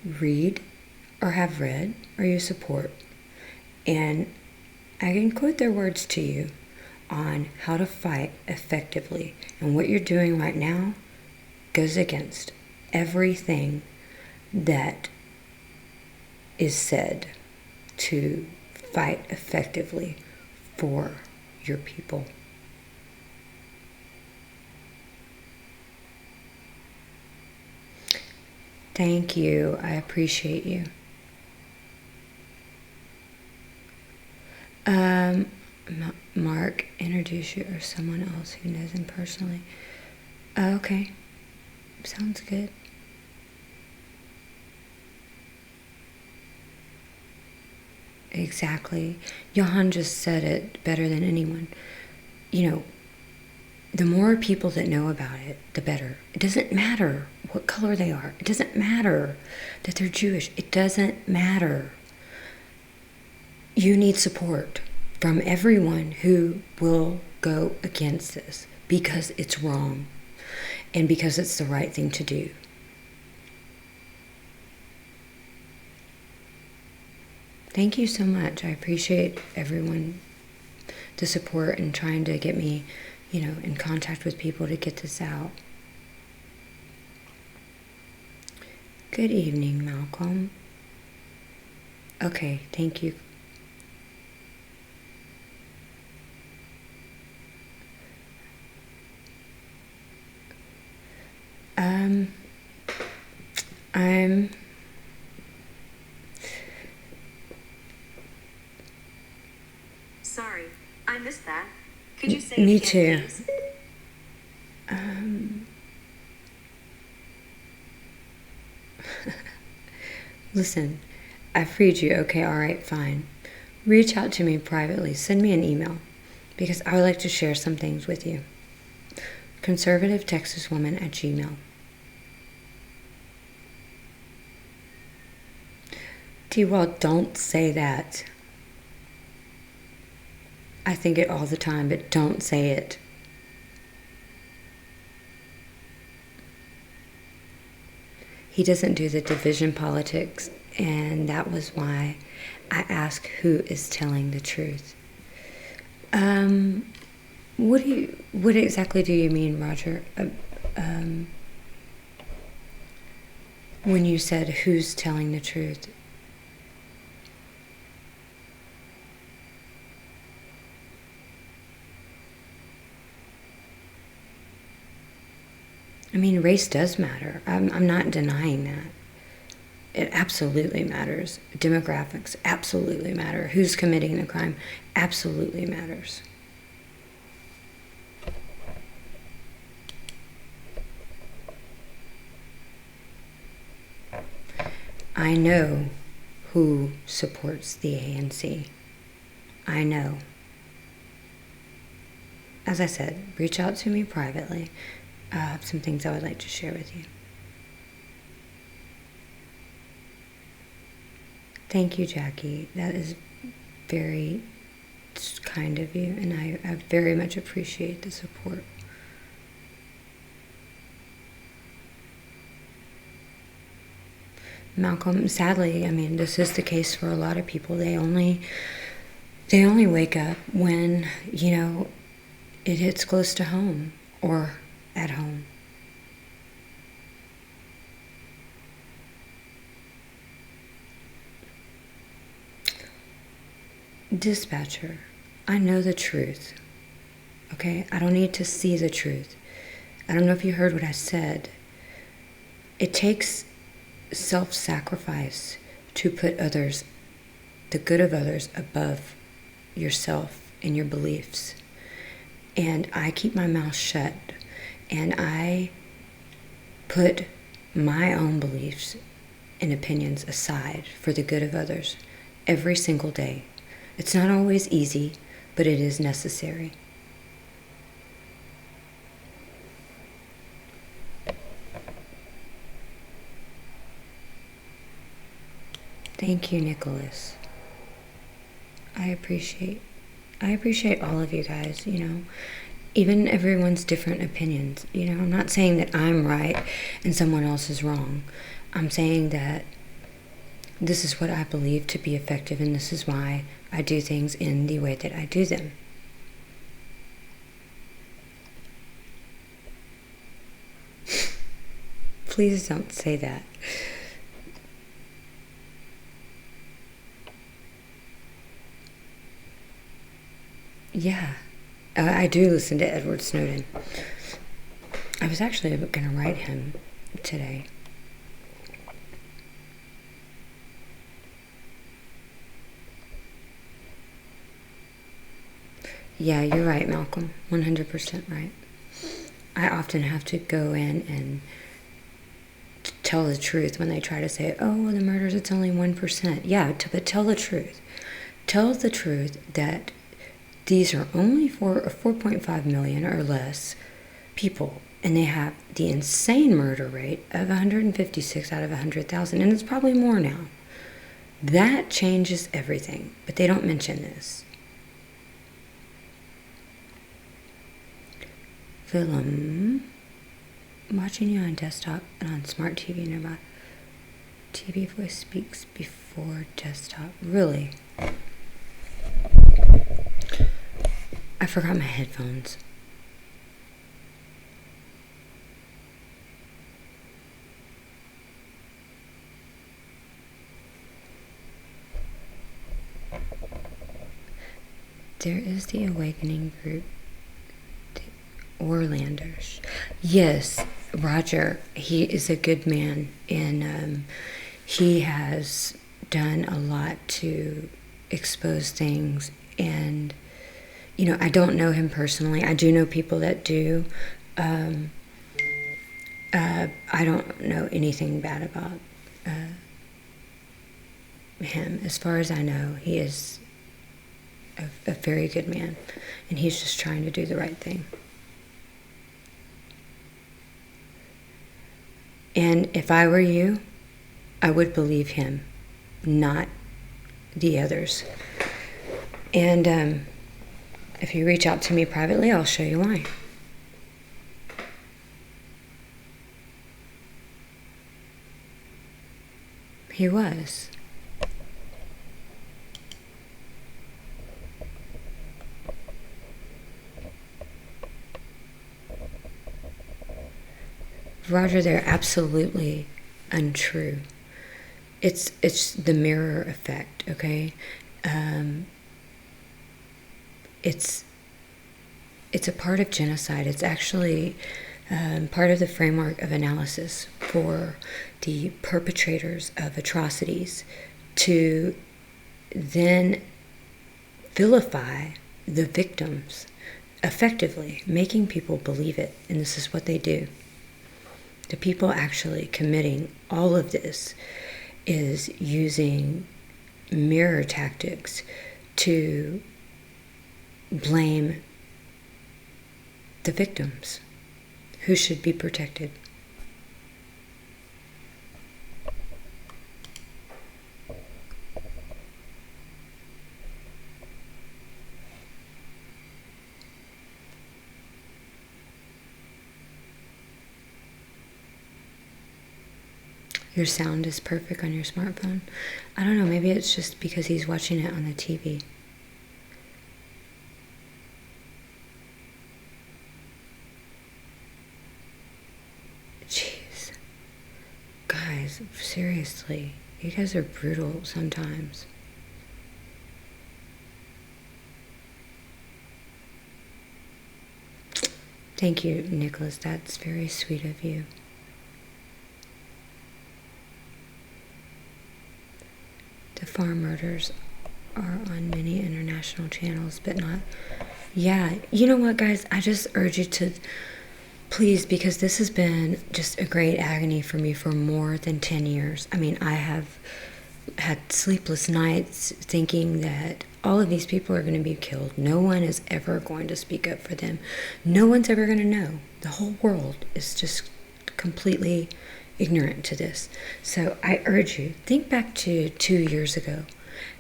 read or have read or you support. And I can quote their words to you on how to fight effectively. And what you're doing right now goes against everything that is said to fight effectively for your people. Thank you. I appreciate you. Mark, introduce you or someone else who knows him personally. Okay. Sounds good. Exactly. Johan just said it better than anyone. The more people that know about it, the better. It doesn't matter what color they are. It doesn't matter that they're Jewish. It doesn't matter. You need support from everyone who will go against this because it's wrong and because it's the right thing to do. Thank you so much. I appreciate everyone, the support and trying to get me, in contact with people to get this out. Good evening, Malcolm. Okay, thank you. I'm sorry, I missed that. Could you say me it too. again, please? Listen, I freed you. Okay, all right, fine. Reach out to me privately. Send me an email because I would like to share some things with you. conservativetexaswoman@gmail.com. T-Wall, don't say that. I think it all the time, but don't say it. He doesn't do the division politics, and that was why I asked who is telling the truth. What exactly do you mean, Roger? When you said who's telling the truth? I mean, race does matter. I'm not denying that. It absolutely matters. Demographics absolutely matter. Who's committing the crime absolutely matters. I know who supports the ANC. I know. As I said, reach out to me privately. I have some things I would like to share with you. Thank you, Jackie. That is very kind of you, and I very much appreciate the support. Malcolm, sadly, I mean, this is the case for a lot of people. They only wake up when, it hits close to home or at home. Dispatcher, I know the truth, okay? I don't need to see the truth. I don't know if you heard what I said. It takes self-sacrifice to put others, the good of others, above yourself and your beliefs. And I keep my mouth shut, and I put my own beliefs and opinions aside for the good of others every single day. It's not always easy, but it is necessary. Thank you, Nicholas. I appreciate all of you guys, Even everyone's different opinions. I'm not saying that I'm right and someone else is wrong. I'm saying that this is what I believe to be effective, and this is why I do things in the way that I do them. Please don't say that. Yeah, I do listen to Edward Snowden. I was actually going to write him today. Yeah, you're right, Malcolm. 100% right. I often have to go in and tell the truth when they try to say, oh, the murders, it's only 1%. Yeah, but tell the truth. Tell the truth that these are only 4.5 million or less people, and they have the insane murder rate of 156 out of 100,000, and it's probably more now. That changes everything, but they don't mention this. Film. Watching you on desktop and on smart TV nearby. TV voice speaks before desktop. Really? I forgot my headphones. There is the Awakening group, the Orlanders. Yes, Roger, he is a good man, and he has done a lot to expose things. And I don't know him personally. I do know people that do. I don't know anything bad about him. As far as I know, he is a very good man, and he's just trying to do the right thing. And if I were you, I would believe him, not the others. And if you reach out to me privately, I'll show you why. He was. Roger, they're absolutely untrue. It's the mirror effect, okay? It's a part of genocide. It's actually part of the framework of analysis for the perpetrators of atrocities to then vilify the victims effectively, making people believe it. And this is what they do. The people actually committing all of this is using mirror tactics to blame the victims who should be protected. Your sound is perfect on your smartphone. I don't know, maybe it's just because he's watching it on the TV. Jeez. Guys, seriously, you guys are brutal sometimes. Thank you, Nicholas. That's very sweet of you. The farm murders are on many international channels, but not... Yeah, you know what, guys? I just urge you to... Please, because this has been just a great agony for me for more than 10 years. I mean, I have had sleepless nights thinking that all of these people are going to be killed. No one is ever going to speak up for them. No one's ever going to know. The whole world is just completely ignorant to this. So I urge you, think back to 2 years ago.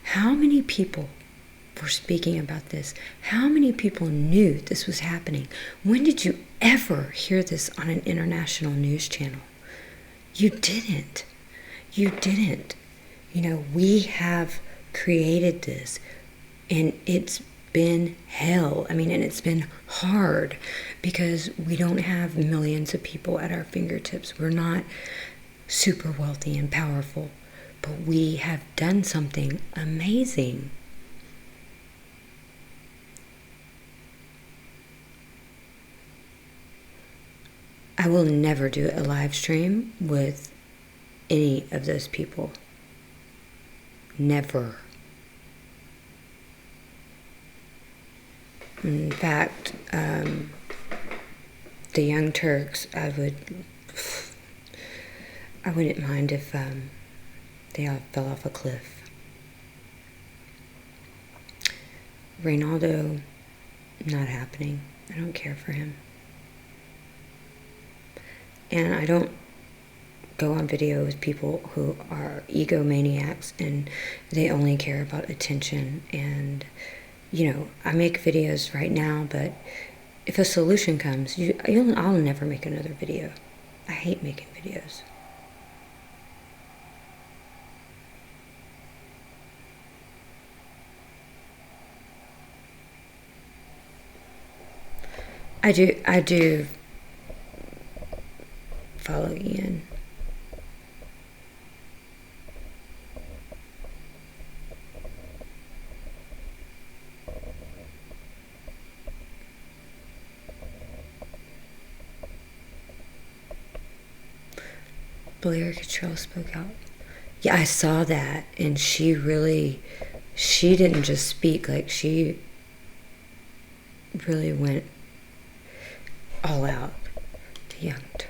How many people were speaking about this? How many people knew this was happening? When did you ever hear this on an international news channel? You didn't. You didn't. You know, we have created this, and it's been hell. I mean, and it's been hard because we don't have millions of people at our fingertips. We're not super wealthy and powerful, but we have done something amazing. I will never do a live stream with any of those people. Never. In fact, the Young Turks, I wouldn't mind if they all fell off a cliff. Reynaldo, not happening. I don't care for him. And I don't go on video with people who are egomaniacs and they only care about attention. And, you know, I make videos right now, but if a solution comes, I'll never make another video. I hate making videos. I do follow Ian. Blair Cottrell spoke out. Yeah, I saw that, and she didn't just speak, like she really went all out. The Young Turks.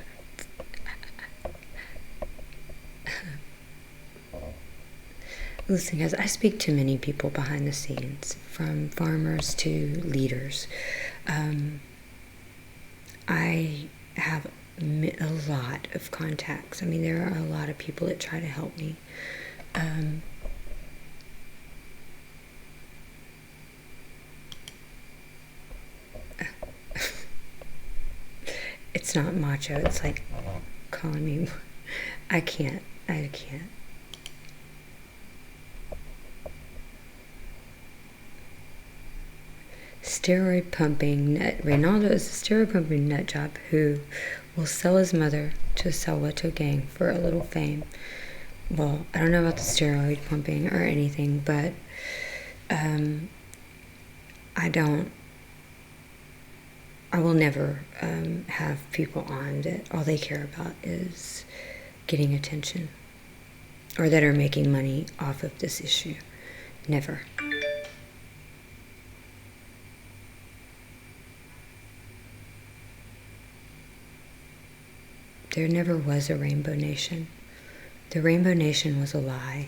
Listen, guys, I speak to many people behind the scenes, from farmers to leaders. I have a lot of contacts. I mean, there are a lot of people that try to help me. It's not macho. It's like calling me. I can't. Steroid pumping nut. Reynaldo is a steroid pumping nut job who will sell his mother to a Salwato gang for a little fame. Well, I don't know about the steroid pumping or anything, but I will never have people on that all they care about is getting attention or that are making money off of this issue. Never. There never was a Rainbow Nation. The Rainbow Nation was a lie.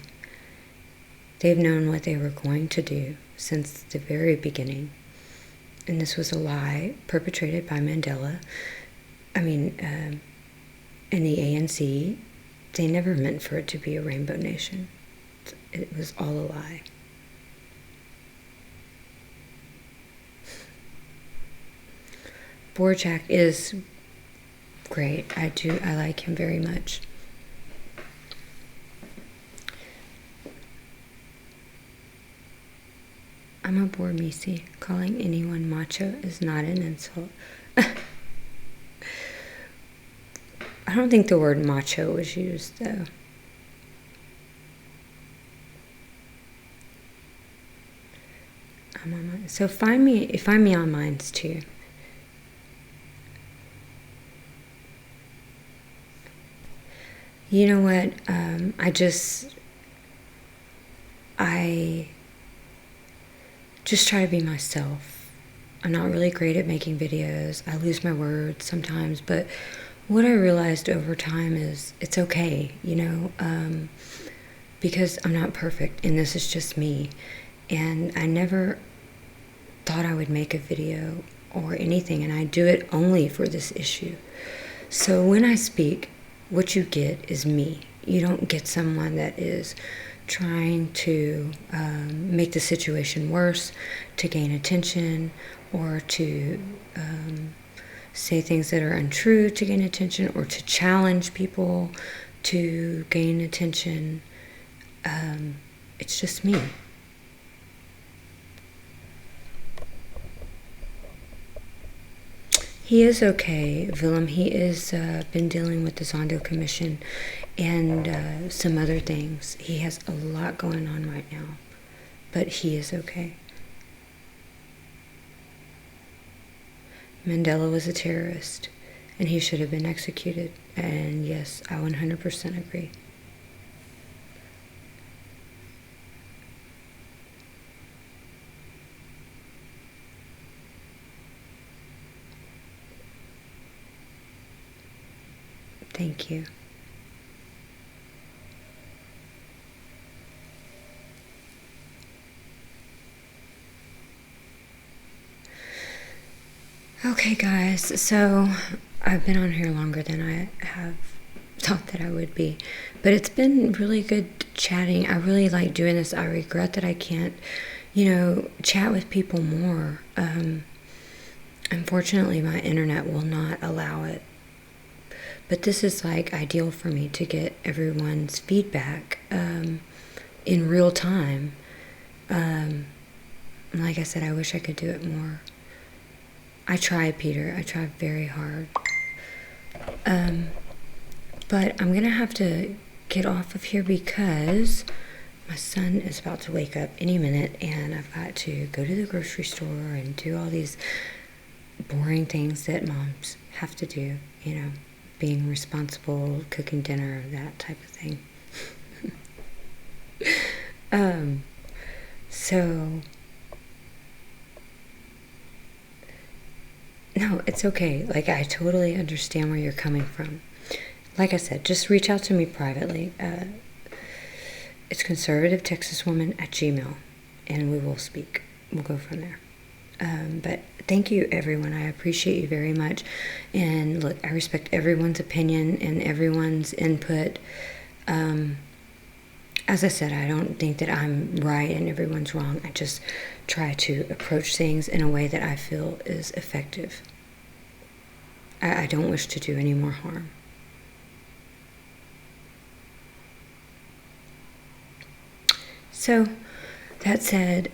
They've known what they were going to do since the very beginning. And this was a lie perpetrated by Mandela. I mean, and the ANC, they never meant for it to be a Rainbow Nation. It was all a lie. Borjak is great. I like him very much. I'm a bored Misi. Calling anyone macho is not an insult. I don't think the word macho was used, though. I'm on mine. So find me on mines too. You know what? I just try to be myself. I'm not really great at making videos. I lose my words sometimes, but what I realized over time is it's okay, you know, because I'm not perfect and this is just me. And I never thought I would make a video or anything, and I do it only for this issue. So when I speak, what you get is me. You don't get someone that is trying to make the situation worse, to gain attention, or to say things that are untrue to gain attention, or to challenge people to gain attention. It's just me. He is okay, Willem. He is been dealing with the Zondo Commission and some other things. He has a lot going on right now, but he is okay. Mandela was a terrorist, and he should have been executed. And yes, I 100% agree. Thank you. Okay, guys, so I've been on here longer than I have thought that I would be, but it's been really good chatting. I really like doing this. I regret that I can't, chat with people more. Unfortunately, my internet will not allow it. But this is like ideal for me to get everyone's feedback in real time. Like I said, I wish I could do it more. I try, Peter. I try very hard. But I'm going to have to get off of here because my son is about to wake up any minute, and I've got to go to the grocery store and do all these boring things that moms have to do, being responsible, cooking dinner, that type of thing. So, no, it's okay. Like, I totally understand where you're coming from. Like I said, just reach out to me privately. It's conservativetexaswoman@gmail.com, and we will speak. We'll go from there. But thank you, everyone. I appreciate you very much. And look, I respect everyone's opinion and everyone's input. As I said, I don't think that I'm right and everyone's wrong. I just try to approach things in a way that I feel is effective. I don't wish to do any more harm. So, that said,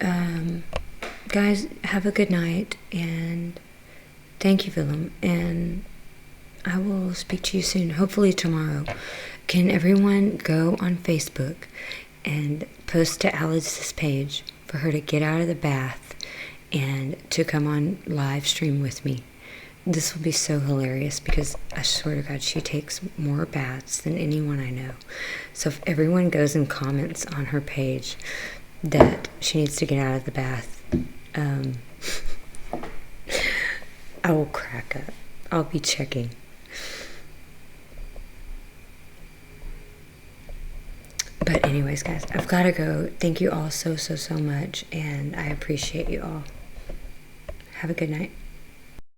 guys, have a good night, and thank you, Willem, and I will speak to you soon, hopefully tomorrow. Can everyone go on Facebook and post to Alice's page for her to get out of the bath and to come on live stream with me? This will be so hilarious because I swear to God, she takes more baths than anyone I know. So if everyone goes and comments on her page that she needs to get out of the bath, I will crack up. I'll be checking. But anyways, guys, I've got to go. Thank you all so much, and I appreciate you all. Have a good night.